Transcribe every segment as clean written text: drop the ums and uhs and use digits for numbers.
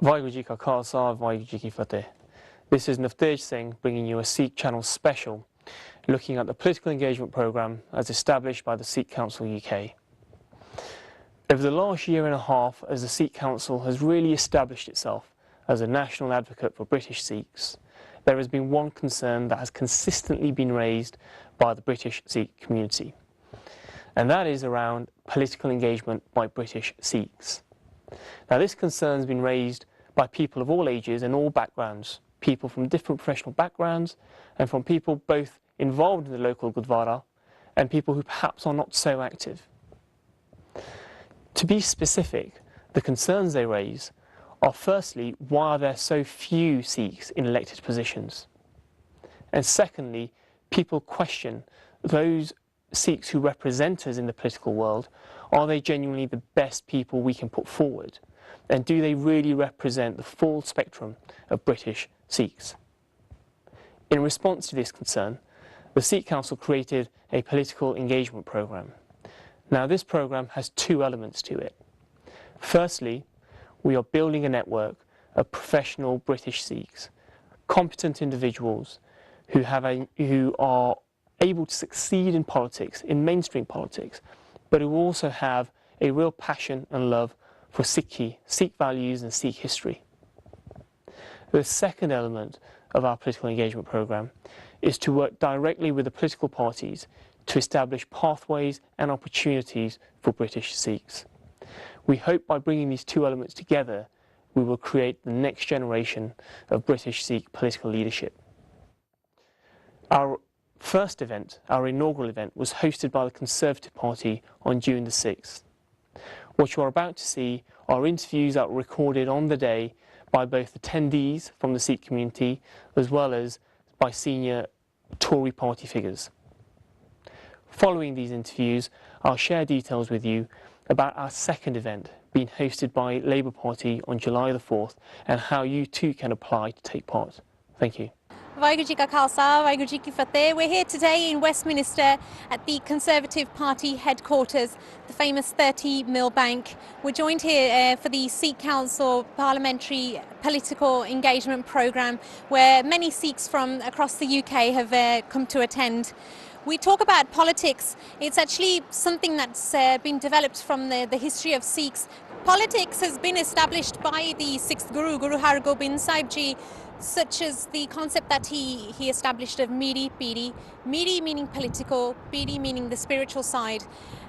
Vaheguru Ji Ka Khalsa, Vaheguru Ji Ki Fateh. This is Navtej Singh bringing you a Sikh Channel special, looking at the political engagement programme as established by the Sikh Council UK. Over the last year and a half, as the Sikh Council has really established itself as a national advocate for British Sikhs, there has been one concern that has consistently been raised by the British Sikh community, and that is around political engagement by British Sikhs. Now, this concern has been raised by people of all ages and all backgrounds, people from different professional backgrounds and from people both involved in the local Gurdwara and people who perhaps are not so active. To be specific, the concerns they raise are firstly, why are there so few Sikhs in elected positions? And secondly, people question those Sikhs who represent us in the political world, are they genuinely the best people we can put forward? And do they really represent the full spectrum of British Sikhs? In response to this concern, the Sikh Council created a political engagement programme. Now, this programme has two elements to it. Firstly, we are building a network of professional British Sikhs, competent individuals who are able to succeed in politics, in mainstream politics, but who also have a real passion and love for Sikhi, Sikh values and Sikh history. The second element of our political engagement programme is to work directly with the political parties to establish pathways and opportunities for British Sikhs. We hope by bringing these two elements together, we will create the next generation of British Sikh political leadership. Our first event, our inaugural event, was hosted by the Conservative Party on June the 6th. What you are about to see are interviews that were recorded on the day by both attendees from the Sikh community as well as by senior Tory party figures. Following these interviews, I'll share details with you about our second event being hosted by Labour Party on July the 4th and how you too can apply to take part. Thank you. Vaheguru Ji Ka Khalsa, Vaheguru Ji Ki Fateh. We're here today in Westminster at the Conservative Party headquarters, the famous 30 Mill Bank. We're joined here for the Sikh Council Parliamentary Political Engagement Programme, where many Sikhs from across the UK have come to attend. We talk about politics. It's actually something that's been developed from the history of Sikhs. Politics has been established by the 6th Guru, Guru Har Gobind Sahib Ji, such as the concept that he established of Meedi Peedi, Meedi meaning political, Peedi meaning the spiritual side.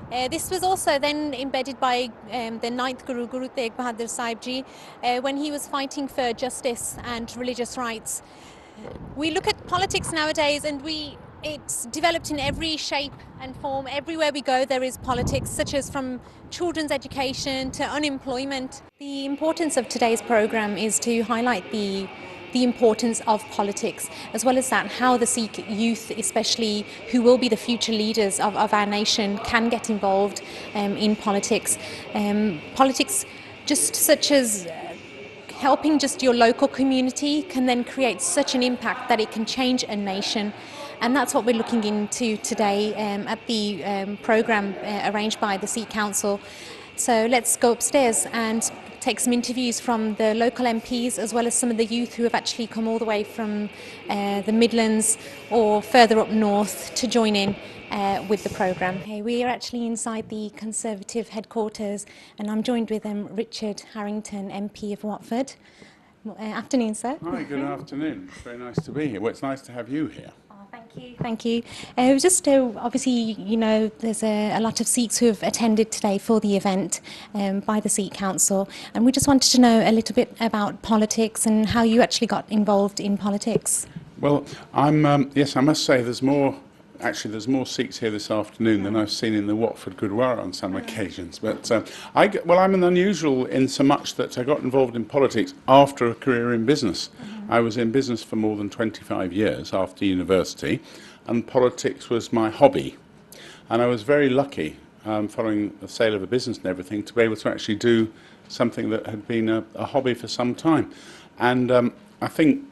This was also then embedded by the 9th Guru, Guru Tegh Bahadur Sahib Ji, when he was fighting for justice and religious rights. We look at politics nowadays and it's developed in every shape and form. Everywhere we go there is politics, such as from children's education to unemployment. The importance of today's programme is to highlight the importance of politics, as well as that how the Sikh youth, especially who will be the future leaders of our nation, can get involved in politics. Politics just such as helping just your local community can then create such an impact that it can change a nation. And that's what we're looking into today at the programme arranged by the Sikh Council. So let's go upstairs and take some interviews from the local MPs as well as some of the youth who have actually come all the way from the Midlands or further up north to join in with the programme. Okay, we are actually inside the Conservative headquarters and I'm joined with Richard Harrington, MP of Watford. Afternoon, sir. Hi, good afternoon. It's very nice to be here. Well, it's nice to have you here. Thank you. Just obviously, you know, there's a lot of Sikhs who have attended today for the event by the Sikh Council, and we just wanted to know a little bit about politics and how you actually got involved in politics. Well, yes, I must say there's more Sikhs here this afternoon than I've seen in the Watford Gurdwara on some occasions. But I'm an unusual in so much that I got involved in politics after a career in business. I was in business for more than 25 years after university, and politics was my hobby. And I was very lucky, following the sale of a business and everything, to be able to actually do something that had been a hobby for some time. And I think,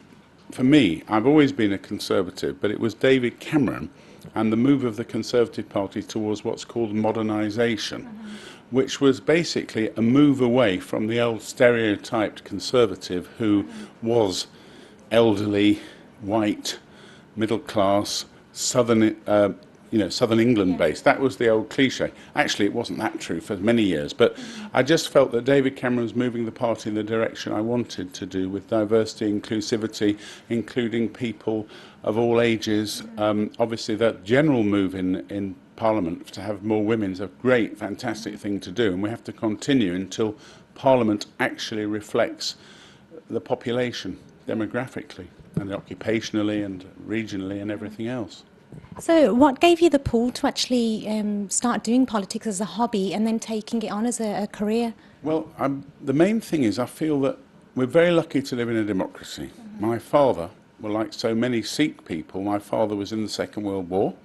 for me, I've always been a Conservative, but it was David Cameron and the move of the Conservative Party towards what's called modernisation, which was basically a move away from the old stereotyped Conservative who was elderly, white, middle class, southern Southern England based. That was the old cliche. Actually, it wasn't that true for many years, but I just felt that David Cameron was moving the party in the direction I wanted to do, with diversity, inclusivity, including people of all ages. Obviously, that general move in Parliament to have more women is a great, fantastic thing to do, and we have to continue until Parliament actually reflects the population demographically and occupationally and regionally and everything else. So what gave you the pull to actually start doing politics as a hobby and then taking it on as a career? Well, the main thing is I feel that we're very lucky to live in a democracy. My father, well, like so many Sikh people, my father was in the Second World War,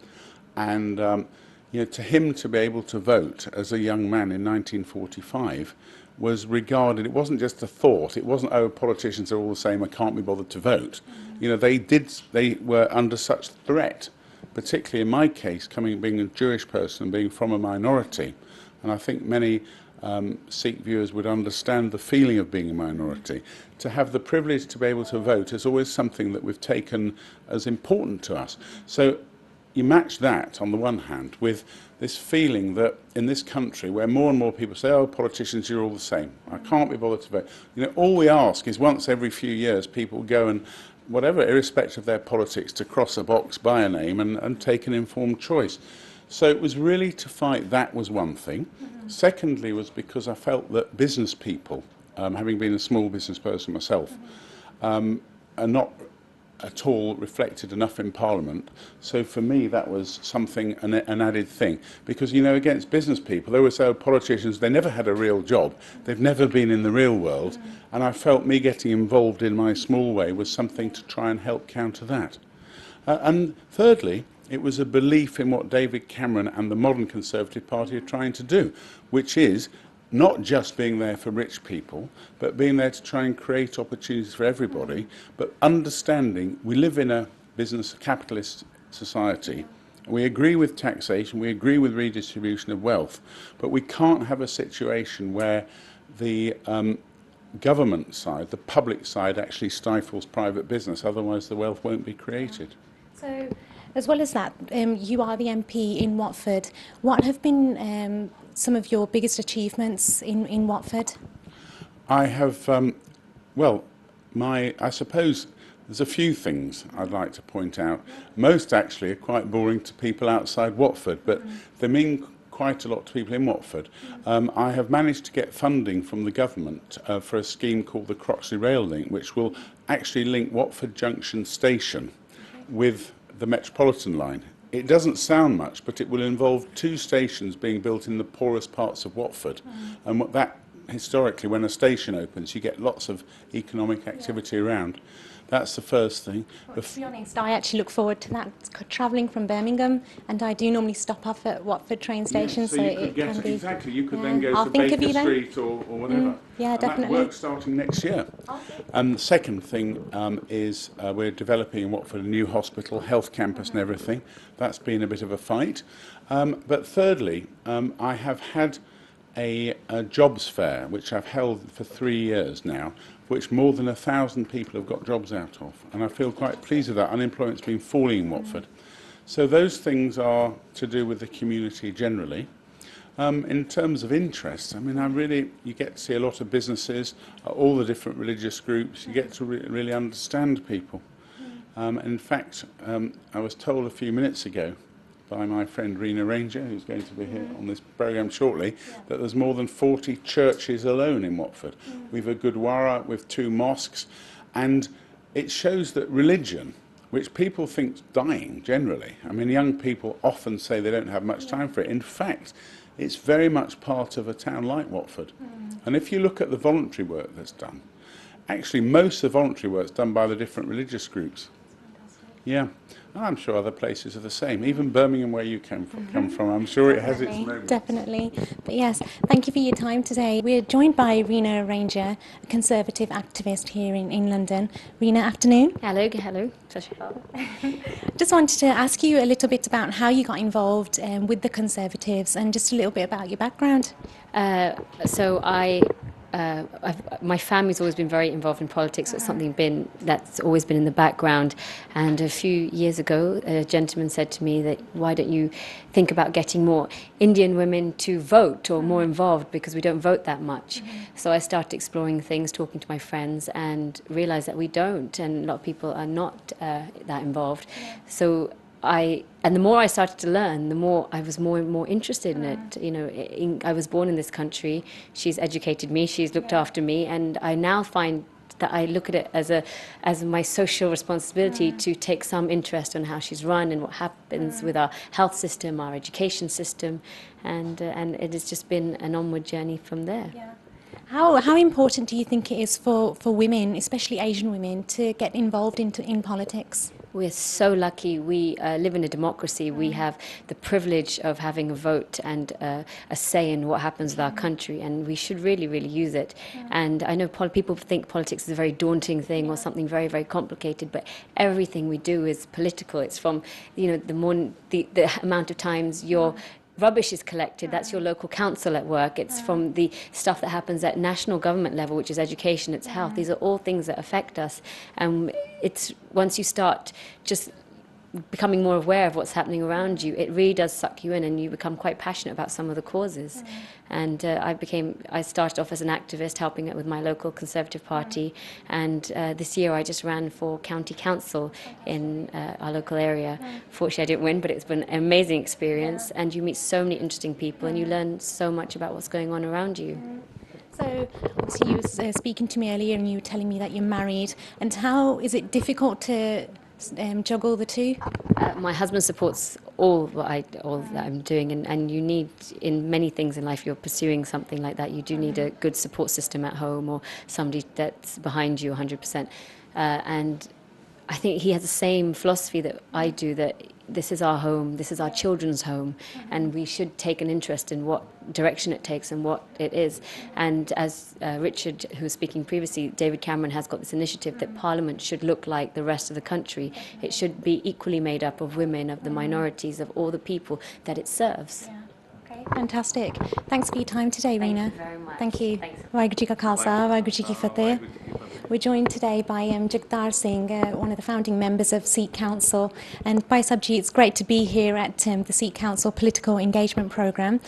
and to him to be able to vote as a young man in 1945 was regarded, it wasn't just a thought, it wasn't, oh, politicians are all the same, I can't be bothered to vote. They were under such threat, particularly in my case, being a Jewish person and being from a minority, and I think many Sikh viewers would understand the feeling of being a minority. To have the privilege to be able to vote is always something that we've taken as important to us. So you match that, on the one hand, with this feeling that in this country, where more and more people say, oh, politicians, you're all the same, I can't be bothered to vote. All we ask is once every few years people go and, whatever, irrespective of their politics, to cross a box, buy a name and take an informed choice. So it was really to fight, that was one thing. Secondly was because I felt that business people, having been a small business person myself, are not at all reflected enough in Parliament. So for me that was something, an added thing. Because against business people, they always say, oh, politicians, they never had a real job, they've never been in the real world, and I felt me getting involved in my small way was something to try and help counter that. And thirdly, it was a belief in what David Cameron and the modern Conservative Party are trying to do, which is not just being there for rich people, but being there to try and create opportunities for everybody, but understanding we live in a business capitalist society. We agree with taxation, we agree with redistribution of wealth, but we can't have a situation where the government side, the public side, actually stifles private business, otherwise the wealth won't be created. So, as well as that, you are the MP in Watford. What have been some of your biggest achievements in Watford? I have, I suppose there's a few things I'd like to point out. Most actually are quite boring to people outside Watford, but they mean quite a lot to people in Watford. I have managed to get funding from the government for a scheme called the Croxley Rail Link, which will actually link Watford Junction Station with the Metropolitan line. It doesn't sound much, but it will involve 2 stations being built in the poorest parts of Watford. And what that, historically, when a station opens, you get lots of economic activity around. That's the first thing. Well, to be honest, I actually look forward to that. Travelling from Birmingham, and I do normally stop off at Watford train station, yes, so it can be... Exactly, you could then go to Baker Street or whatever. Yeah, and definitely. That works starting next year. Okay. And the second thing is we're developing in Watford a new hospital, health campus and everything. That's been a bit of a fight. But thirdly, I have had a jobs fair, which I've held for 3 years now, which more than 1,000 people have got jobs out of. And I feel quite pleased with that. Unemployment's been falling in Watford. So those things are to do with the community generally. In terms of interest, I mean, you get to see a lot of businesses, all the different religious groups, you get to really understand people. In fact, I was told a few minutes ago by my friend Rena Ranger, who's going to be here on this programme shortly, that there's more than 40 churches alone in Watford. We've a Gurdwara with 2 mosques, and it shows that religion, which people think's dying generally, I mean, young people often say they don't have much time for it. In fact, it's very much part of a town like Watford. And if you look at the voluntary work that's done, actually most of the voluntary work's done by the different religious groups. Yeah, And I'm sure other places are the same. Even Birmingham, where you come from, I'm sure it has its moments. Definitely. But yes, thank you for your time today. We're joined by Rena Ranger, a Conservative activist here in London. Rena, afternoon. Hello, hello. Just wanted to ask you a little bit about how you got involved with the Conservatives and just a little bit about your background. My family's always been very involved in politics. It's something that's always been in the background. And a few years ago, a gentleman said to me that why don't you think about getting more Indian women to vote or more involved, because we don't vote that much. So I started exploring things, talking to my friends, and realised that we don't, and a lot of people are not that involved. So and the more I started to learn, the more I was more and more interested in it. You know, I was born in this country. She's educated me. She's looked after me, and I now find that I look at it as my social responsibility to take some interest in how she's run and what happens with our health system, our education system, and it has just been an onward journey from there. Yeah. How important do you think it is for women, especially Asian women, to get involved in politics? We're so lucky. We live in a democracy. We have the privilege of having a vote and a say in what happens with our country, and we should really, really use it. And I know people think politics is a very daunting thing or something very, very complicated, but everything we do is political. It's from, you know, the amount of times you're rubbish is collected, that's your local council at work. It's from the stuff that happens at national government level, which is education, it's health. These are all things that affect us. And it's once you start just becoming more aware of what's happening around you, it really does suck you in, and you become quite passionate about some of the causes. And I started off as an activist, helping it with my local Conservative Party, and this year I just ran for county council in our local area. Fortunately I didn't win, but it's been an amazing experience, and you meet so many interesting people, and you learn so much about what's going on around you. So, obviously you were speaking to me earlier, and you were telling me that you're married, and how is it difficult to juggle the two? My husband supports all that I'm doing, and you need, in many things in life, you're pursuing something like that, you do need a good support system at home or somebody that's behind you 100%. And I think he has the same philosophy that I do, that this is our home, this is our children's home, and we should take an interest in what direction it takes and what it is. And as Richard, who was speaking previously, David Cameron has got this initiative that Parliament should look like the rest of the country. It should be equally made up of women, of the minorities, of all the people that it serves. Okay, fantastic. Thanks for your time today, Rena. Thank you very much. Thank you. Thanks. Waheguru Ji Ka Khalsa, Waheguru Ji Ki Fateh. We're joined today by Jagtar Singh, one of the founding members of Sikh Council. And Bhai Sahib Ji, it's great to be here at the Sikh Council Political Engagement Programme.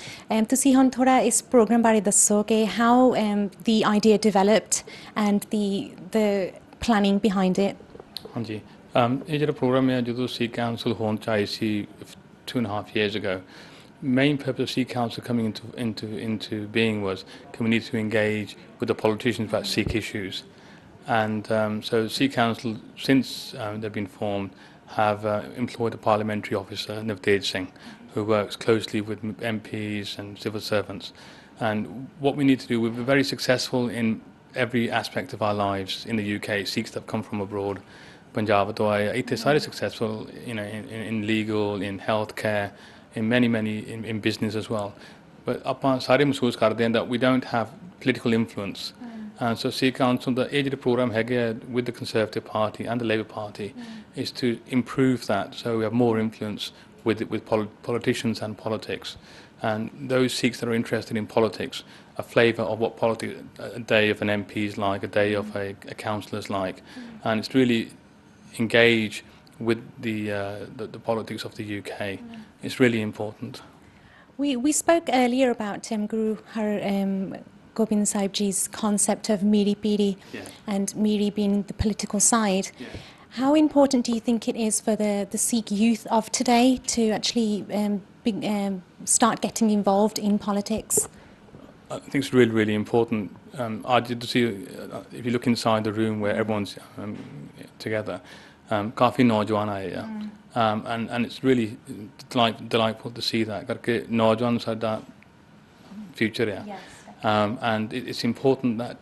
ਤੁਸੀਂ ਹੁਣ ਥੋੜਾ ਇਸ programme ਬਾਰੇ ਦੱਸੋ ਕਿ how the idea developed and the planning behind it. ਹਾਂਜੀ, ਇਹ ਜਿਹੜਾ ਪ੍ਰੋਗਰਾਮ ਹੈ ਜਦੋਂ Sikh Council ਹੋਣ ਚ ਆਈ ਸੀ 2.5 years ago, main purpose of Sikh Council coming into being was, can we need to engage with the politicians about Sikh issues. And so Sikh Council, since they've been formed, have employed a parliamentary officer, Navtej Singh, who works closely with MPs and civil servants. And what we need to do, we've been very successful in every aspect of our lives in the UK. Sikhs that have come from abroad, Punjab to Ite sare successful, you know, in legal, in healthcare, in many in business as well. But ਆਪਾਂ ਸਾਰੇ ਮਹਿਸੂਸ ਕਰਦੇ ਹਾਂ that we don't have political influence. And so Sikh Council, the age of the programme with the Conservative Party and the Labour Party is to improve that, so we have more influence with politicians and politics. And those Sikhs that are interested in politics, a flavour of what a day of an MP is like, a day of a councillor is like, and it's really engage with the politics of the UK. It's really important. We spoke earlier about Guru Har Gobind Sahib Ji's concept of Miri Piri, and Miri being the political side. How important do you think it is for the Sikh youth of today to actually start getting involved in politics? I think it's really, really important. I did see, if you look inside the room where everyone's together, काफ़ी नौजवान आए हैं, and it's really delightful to see that, because नौजवान साडा future है. And it's important that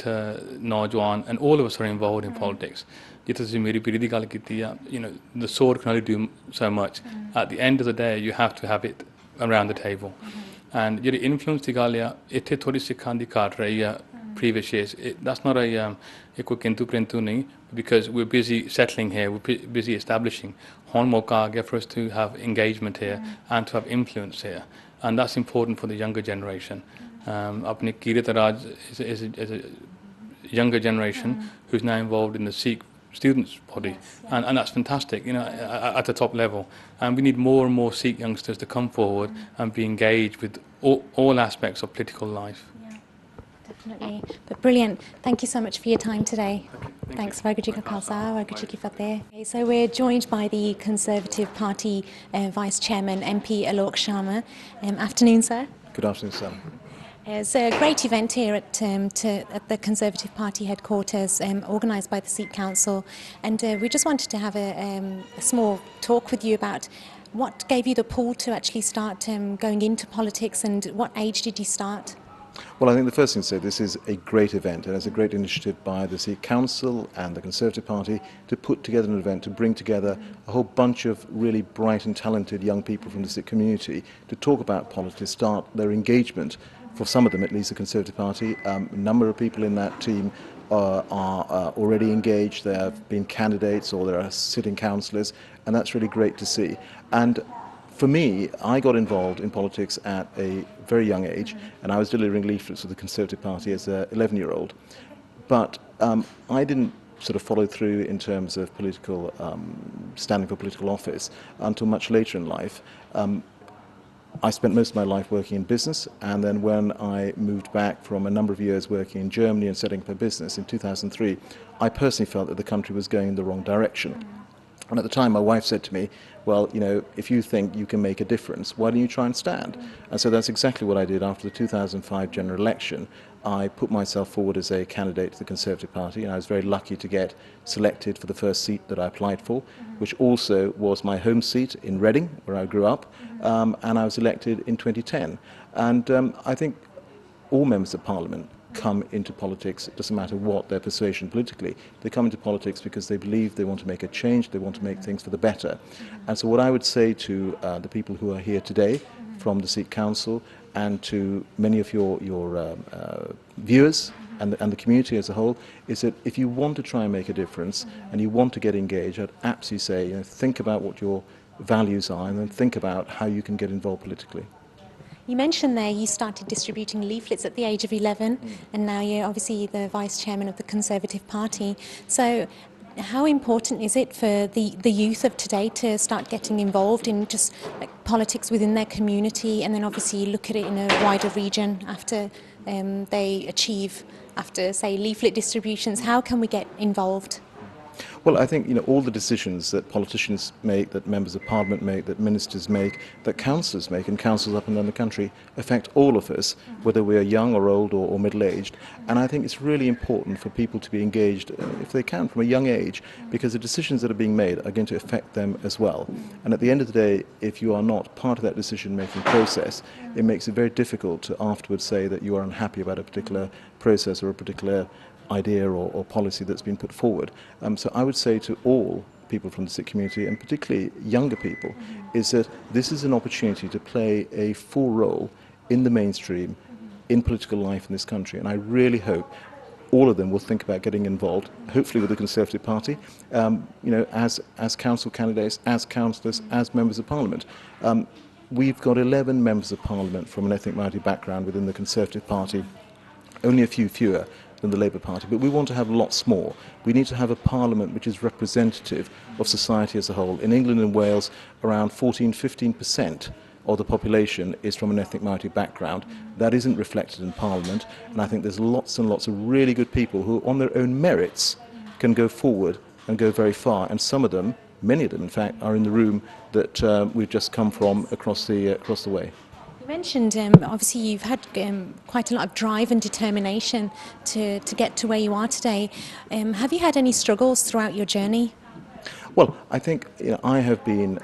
Najwan and all of us are involved in politics. ਜਿੱਥੇ ਤੁਸੀਂ ਮੇਰੀ ਪੀੜ੍ਹੀ ਦੀ ਗੱਲ ਕੀਤੀ ਆ, the sword can only do so much. At the end of the day, you have to have it around the table. And ਜਿਹੜੀ influence ਦੀ ਗੱਲ ਆ, ਇੱਥੇ ਥੋੜ੍ਹੀ ਸਿੱਖਾਂ ਦੀ ਘਾਟ ਰਹੀ ਆ previous years. That's not a ਕੋਈ ਕਿੰਤੂ ਪ੍ਰੰਤੂ ਨਹੀਂ, because we're busy settling here, we're busy establishing. ਹੁਣ ਮੌਕਾ ਆ ਗਿਆ for us to have engagement here and to have influence here. And that's important for the younger generation. Apni Kirat Raj is a younger generation who's now involved in the Sikh students' body, and that's fantastic, at the top level. And we need more and more Sikh youngsters to come forward and be engaged with all aspects of political life. Definitely. But brilliant. Thank you so much for your time today. Thanks. Waheguru Ji Ka Khalsa, Waheguru Ji Ki Fateh. Okay, so we're joined by the Conservative Party Vice Chairman, MP Alok Sharma. Afternoon, sir. Good afternoon, sir. It's a great event here at the Conservative Party headquarters, organised by the Sikh Council, and we just wanted to have a small talk with you about what gave you the pull to actually start going into politics, and what age did you start? Well, I think the first thing to say, this is a great event, and it's a great initiative by the Sikh Council and the Conservative Party to put together an event to bring together a whole bunch of really bright and talented young people from the Sikh community to talk about politics, start their engagement. For some of them, at least, the Conservative Party. A number of people in that team are already engaged. There have been candidates or there are sitting councillors, and that's really great to see. And for me, I got involved in politics at a very young age, and I was delivering leaflets for the Conservative Party as an 11-year-old. But I didn't sort of follow through in terms of political standing for political office until much later in life. I spent most of my life working in business, and then when I moved back from a number of years working in Germany and setting up a business in 2003, I personally felt that the country was going in the wrong direction. And at the time, my wife said to me, well, if you think you can make a difference, why don't you try and stand? And so that's exactly what I did after the 2005 general election. I put myself forward as a candidate to the Conservative Party, and I was very lucky to get selected for the first seat that I applied for, which also was my home seat in Reading, where I grew up, and I was elected in 2010. And I think all members of Parliament come into politics, it doesn't matter what their persuasion politically, they come into politics because they believe they want to make a change, they want to make things for the better. And so what I would say to the people who are here today from the Sikh Council and to many of your viewers and the community as a whole is that if you want to try and make a difference and you want to get engaged, I'd absolutely say think about what your values are and then think about how you can get involved politically. You mentioned there you started distributing leaflets at the age of 11, and now you're obviously the Vice Chairman of the Conservative Party. So how important is it for the youth of today to start getting involved in just politics within their community, and then obviously look at it in a wider region after they achieve, after say leaflet distributions? How can we get involved? Well, I think all the decisions that politicians make, that members of Parliament make, that ministers make, that councillors make, and councils up and down the country affect all of us, whether we are young or old or middle-aged. And I think it's really important for people to be engaged, if they can, from a young age, because the decisions that are being made are going to affect them as well. And at the end of the day, if you are not part of that decision-making process, it makes it very difficult to afterwards say that you are unhappy about a particular process or a particular idea or policy that's been put forward. So I would say to all people from the Sikh community, and particularly younger people, is that this is an opportunity to play a full role in the mainstream, in political life in this country. And I really hope all of them will think about getting involved, hopefully with the Conservative Party, as council candidates, as councillors, as members of Parliament. We've got 11 members of Parliament from an ethnic minority background within the Conservative Party, only a few fewer than the Labour Party, but we want to have lots more. We need to have a Parliament which is representative of society as a whole. In England and Wales, around 14–15% of the population is from an ethnic minority background. That isn't reflected in Parliament, and I think there's lots and lots of really good people who, on their own merits, can go forward and go very far, and some of them, many of them in fact, are in the room that we've just come from across the way. You mentioned obviously you've had quite a lot of drive and determination to get to where you are today. Have you had any struggles throughout your journey? Well, I think I have been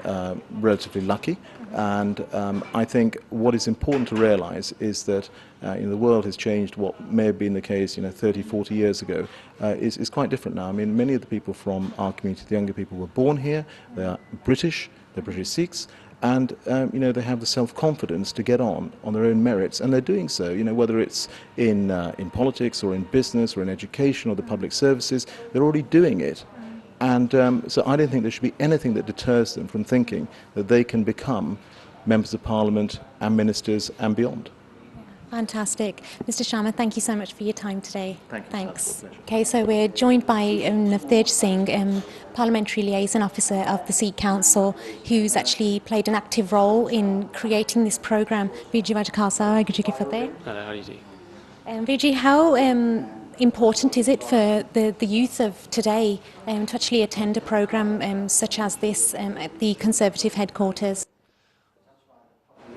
relatively lucky, and I think what is important to realise is that the world has changed. What may have been the case 30, 40 years ago is quite different now. I mean, many of the people from our community, the younger people, were born here. They are British. They're British Sikhs. And they have the self-confidence to get on their own merits, and they're doing so. Whether it's in politics or in business or in education or the public services, they're already doing it. And so I don't think there should be anything that deters them from thinking that they can become members of Parliament and ministers and beyond. Fantastic. Mr. Sharma, thank you so much for your time today. Thanks. Okay, so we're joined by Navtej Singh, Parliamentary Liaison Officer of the Sikh Council, who's actually played an active role in creating this programme. Viji Vajakasa, Guji Ki Fateh. Hello, how do you do? Viji, how important is it for the youth of today to actually attend a programme such as this at the Conservative headquarters?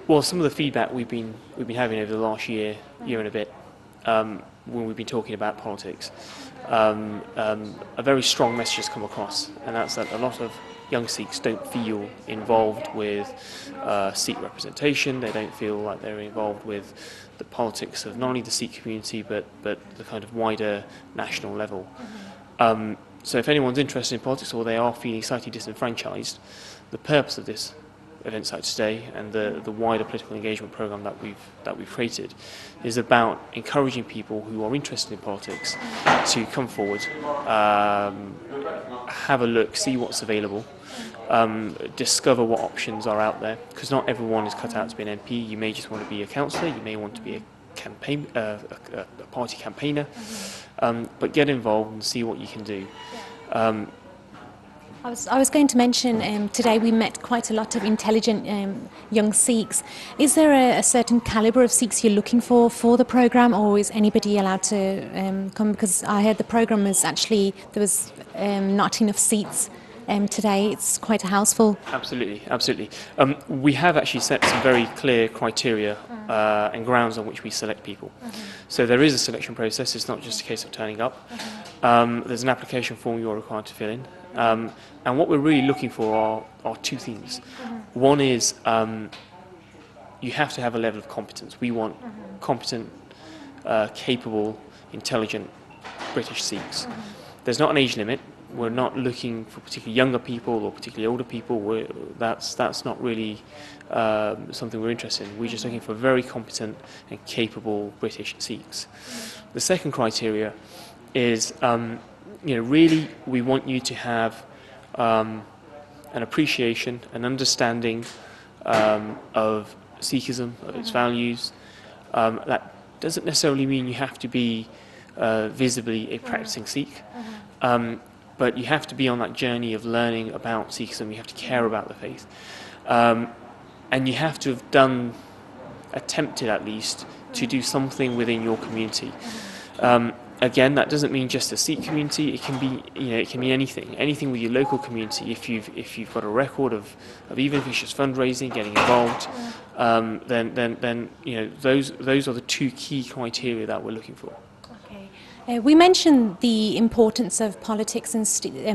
Well, some of the feedback we've been having over the last year and a bit, when we've been talking about politics, a very strong message has come across, and that's that a lot of young Sikhs don't feel involved with Sikh representation. They don't feel like they're involved with the politics of not only the Sikh community but the kind of wider national level. So if anyone's interested in politics or they are feeling slightly disenfranchised, the purpose of this events like today and the wider political engagement programme that we've created is about encouraging people who are interested in politics to come forward, have a look, see what's available, discover what options are out there, because not everyone is cut out to be an MP. You may just want to be a councillor, you may want to be a party campaigner, but get involved and see what you can do. I was going to mention today we met quite a lot of intelligent young Sikhs. Is there a certain calibre of Sikhs you're looking for the programme, or is anybody allowed to come? Because I heard the programme was actually, there was not enough seats today. It's quite a house full. Absolutely. We have actually set some very clear criteria and grounds on which we select people. So there is a selection process. It's not just a case of turning up. There's an application form you're required to fill in. And what we're really looking for are two things. One is you have to have a level of competence. We want competent, capable, intelligent British Sikhs. There's not an age limit. We're not looking for particularly younger people or particularly older people. That's not really something we're interested in. We're just looking for very competent and capable British Sikhs. The second criteria is really we want you to have an appreciation, an understanding of Sikhism, of its values. That doesn't necessarily mean you have to be visibly a practicing Sikh, but you have to be on that journey of learning about Sikhism. You have to care about the faith, and you have to have attempted at least to do something within your community. Again, that doesn't mean just the Sikh community. It can be, it can be anything with your local community. If you've got a record of even if it's just fundraising, getting involved, then those are the two key criteria that we're looking for. We mentioned the importance of politics and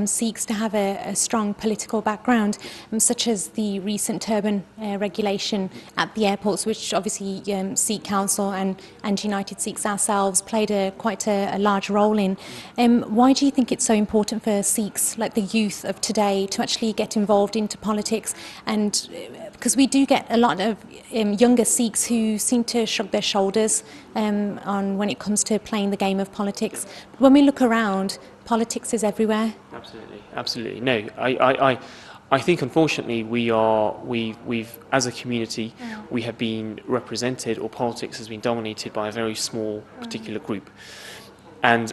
Sikhs to have a strong political background, such as the recent turban regulation at the airports, which obviously Sikh Council and United Sikhs ourselves played quite a large role in. Why do you think it's so important for Sikhs, like the youth of today, to actually get involved into politics? And because we do get a lot of younger Sikhs who seem to shrug their shoulders on when it comes to playing the game of politics. When we look around, politics is everywhere. Absolutely. No, I think unfortunately we've as a community we have been represented, or politics has been dominated by a very small particular group. And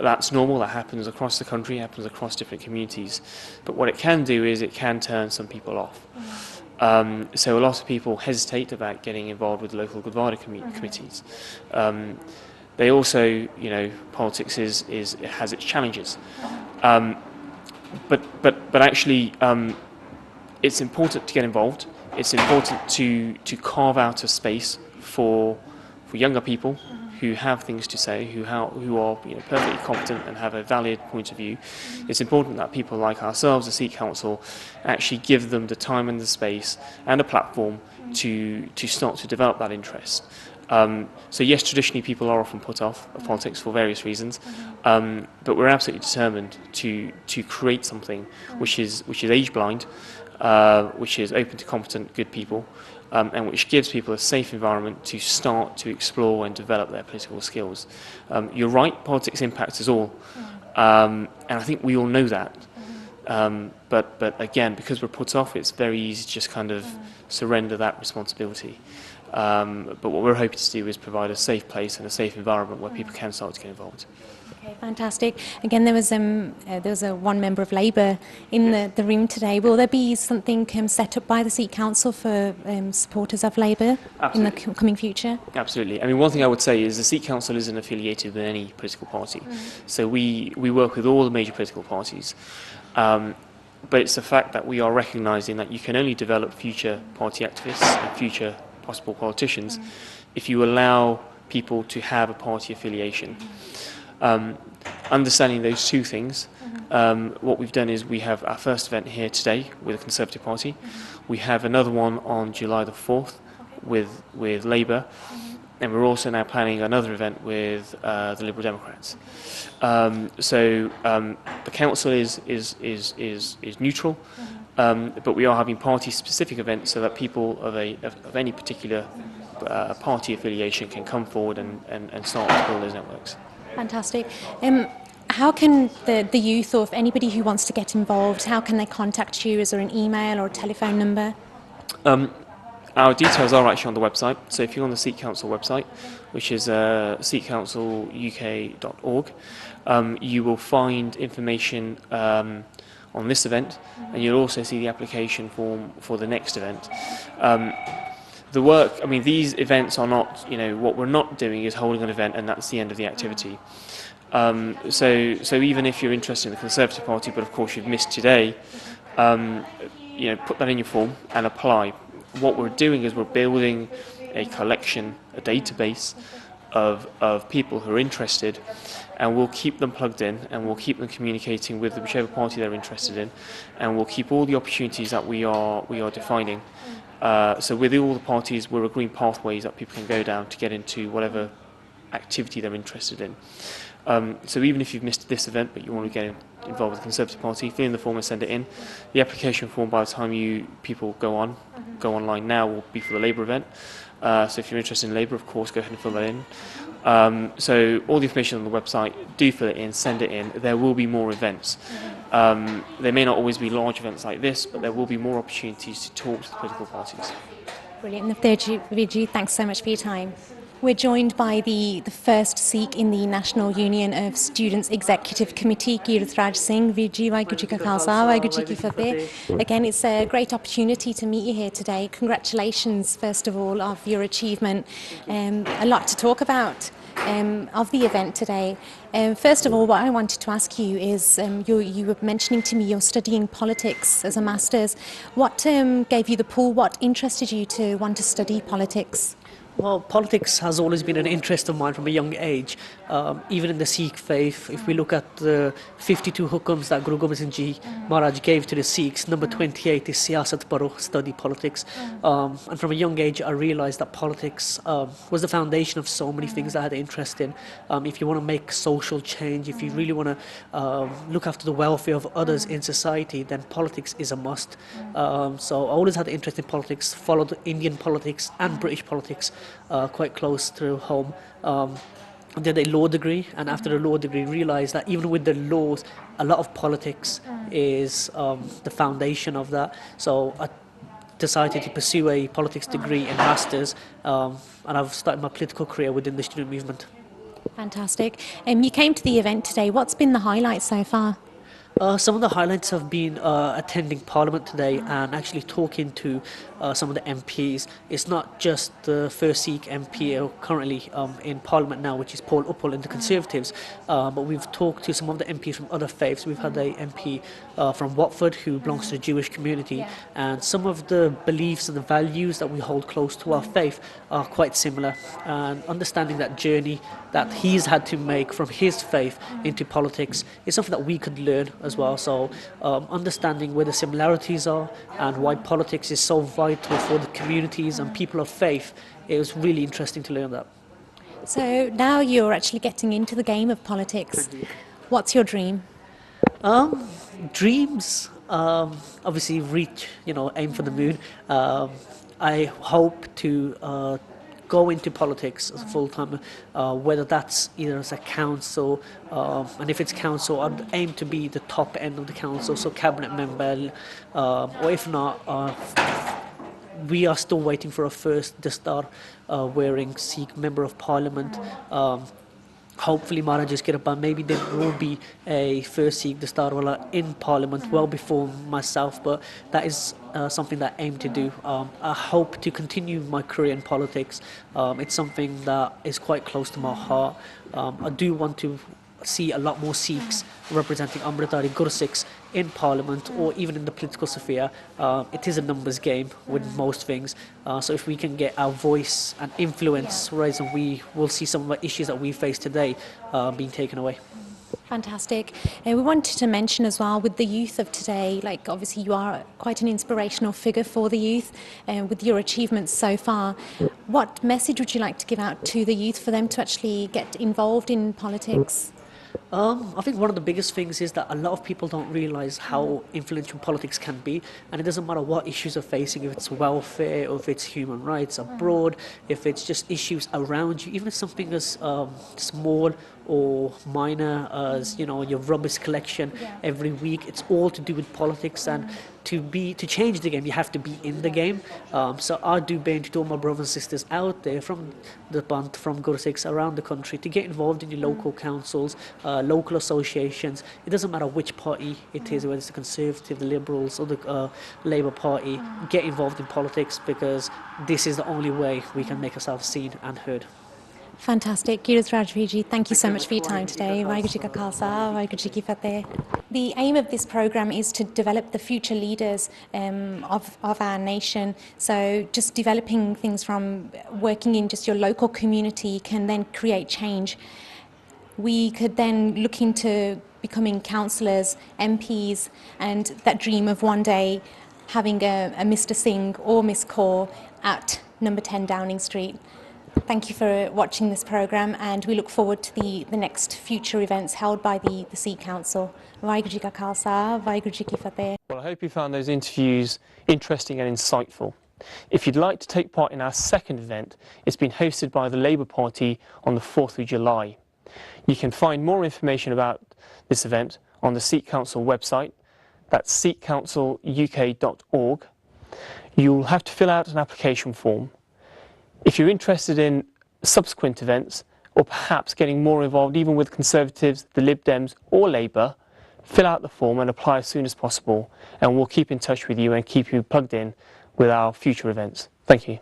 that's normal, that happens across the country, happens across different communities. But what it can do is it can turn some people off. So a lot of people hesitate about getting involved with local Gurdwara committees. They also, politics has its challenges. But actually, it's important to get involved. It's important to carve out a space for younger people who have things to say, who are perfectly competent and have a valid point of view. It's important that people like ourselves, the Sikh Council, actually give them the time and the space and a platform to start to develop that interest. So yes, traditionally people are often put off of politics for various reasons, but we're absolutely determined to create something which is age blind, which is open to competent, good people, and which gives people a safe environment to start to explore and develop their political skills. You're right, politics impacts us all, and I think we all know that. But again, because we're put off, it's very easy to just kind of surrender that responsibility. But what we're hoping to do is provide a safe place and a safe environment where people can start to get involved. Okay, fantastic. Again, there was one member of Labour in the room today. Will there be something set up by the Sikh Council for supporters of Labour in the coming future? Absolutely. I mean, one thing I would say is the Sikh Council isn't affiliated with any political party. So we work with all the major political parties. But it's the fact that we are recognising that you can only develop future party activists and future possible politicians if you allow people to have a party affiliation. Understanding those two things, what we've done is we have our first event here today with the Conservative Party. We have another one on July the 4th with Labour, and we're also now planning another event with the Liberal Democrats. So the council is neutral, but we are having party-specific events so that people of any particular party affiliation can come forward and start to build those networks. Fantastic. How can the youth, or if anybody who wants to get involved, how can they contact you? Is there an email or a telephone number? Our details are actually on the website. So if you're on the Sikh Council website, which is sikhcounciluk.org, you will find information on this event, and you'll also see the application form for the next event. The work, I mean, these events are not, what we're not doing is holding an event and that's the end of the activity. So even if you're interested in the Conservative Party, but of course you've missed today, put that in your form and apply. What we're doing is we're building a collection, a database of people who are interested, and we'll keep them plugged in and we'll keep them communicating with whichever party they're interested in, and we'll keep all the opportunities that we are defining. So with all the parties, we're agreeing pathways that people can go down to get into whatever activity they're interested in. So even if you've missed this event but you want to get involved with the Conservative Party, fill in the form and send it in. The application form, by the time people go online now, will be for the Labour event. So if you're interested in Labour, of course, go ahead and fill that in. So all the information on the website, do fill it in, send it in. There will be more events. There may not always be large events like this, but there will be more opportunities to talk to the political parties. Brilliant. Viju, thanks so much for your time. We're joined by the first Sikh in the National Union of Students Executive Committee, Kirth Raj Singh. Viju, Vaheguru Ji Ka Khalsa, Vaheguru Ji Ki Fateh. Again, it's a great opportunity to meet you here today. Congratulations, first of all, of your achievement. A lot to talk about of the event today. First of all, what I wanted to ask you is, you were mentioning to me you're studying politics as a master's. What gave you the pull? What interested you to want to study politics? Well, politics has always been an interest of mine from a young age. Even in the Sikh faith, if we look at the 52 hukams that Guru Gobind Singh Ji Maharaj gave to the Sikhs, number 28 is Siyasat Paro, study politics. And from a young age, I realized that politics was the foundation of so many things I had interest in. If you want to make social change, if you really want to look after the welfare of others in society, then politics is a must. So I always had an interest in politics, followed Indian politics and British politics quite close to home. Did a law degree, and after the law degree realized that even with the laws, a lot of politics is the foundation of that. So I decided to pursue a politics degree in masters, and I've started my political career within the student movement. Fantastic. You came to the event today. What's been the highlight so far? Some of the highlights have been attending Parliament today and actually talking to some of the MPs. It's not just the first Sikh MP currently in Parliament now, which is Paul Uppal in the Conservatives, but we've talked to some of the MPs from other faiths. We've had a MP from Watford who belongs to the Jewish community, and some of the beliefs and the values that we hold close to our faith are quite similar. And understanding that journey that he's had to make from his faith into politics is something that we could learn as well. So understanding where the similarities are and why politics is so vital for the communities and people of faith, it was really interesting to learn that. So now you're actually getting into the game of politics. What's your dream? Dreams, obviously reach, aim for the moon. I hope to go into politics as a full-time, whether that's either as a council, and if it's council, I'd aim to be the top end of the council, so cabinet member, or if not, we are still waiting for a first Dastar wearing Sikh member of parliament. Hopefully Maharaj's get it, but maybe there will be a first Sikh Dastarwala in Parliament well before myself, but that is something that I aim to do. I hope to continue my career in politics. It's something that is quite close to my heart. I do want to see a lot more Sikhs representing Amritdhari Gursikhs in Parliament or even in the political sphere. It is a numbers game with most things. So if we can get our voice and influence raised, we will see some of the issues that we face today being taken away. Fantastic. We wanted to mention as well with the youth of today, like obviously you are quite an inspirational figure for the youth with your achievements so far. What message would you like to give out to the youth for them to actually get involved in politics? I think one of the biggest things is that a lot of people don't realise how influential politics can be, and it doesn't matter what issues they're facing, if it's welfare or if it's human rights abroad, if it's just issues around you, even if something as small or minor as your rubbish collection every week, it's all to do with politics. And to change the game, you have to be in the game. So I do beg to all my brothers and sisters out there from the Bant, from Gursikhs around the country, to get involved in your local councils, local associations. It doesn't matter which party it is, whether it's the Conservative, the Liberals or the Labour Party. Get involved in politics, because this is the only way we can make ourselves seen and heard. Fantastic. Kiraz Rajviji, thank you so much for your time today. Waheguru Ji Ka Khalsa, Waheguru Ji Ki Fateh. The aim of this programme is to develop the future leaders of our nation. So just developing things from working in just your local community can then create change. We could then look into becoming councillors, MPs, and that dream of one day having a Mr. Singh or Miss Kaur at number 10 Downing Street. Thank you for watching this programme, and we look forward to the next future events held by the Sikh Council. Waheguru Ji Ka Khalsa, Waheguru Ji Ki Fateh. Well, I hope you found those interviews interesting and insightful. If you'd like to take part in our second event, it's been hosted by the Labour Party on the 4th of July. You can find more information about this event on the Sikh Council website. That's sikhcounciluk.org. You'll have to fill out an application form. If you're interested in subsequent events, or perhaps getting more involved even with Conservatives, the Lib Dems or Labour, fill out the form and apply as soon as possible, and we'll keep in touch with you and keep you plugged in with our future events. Thank you.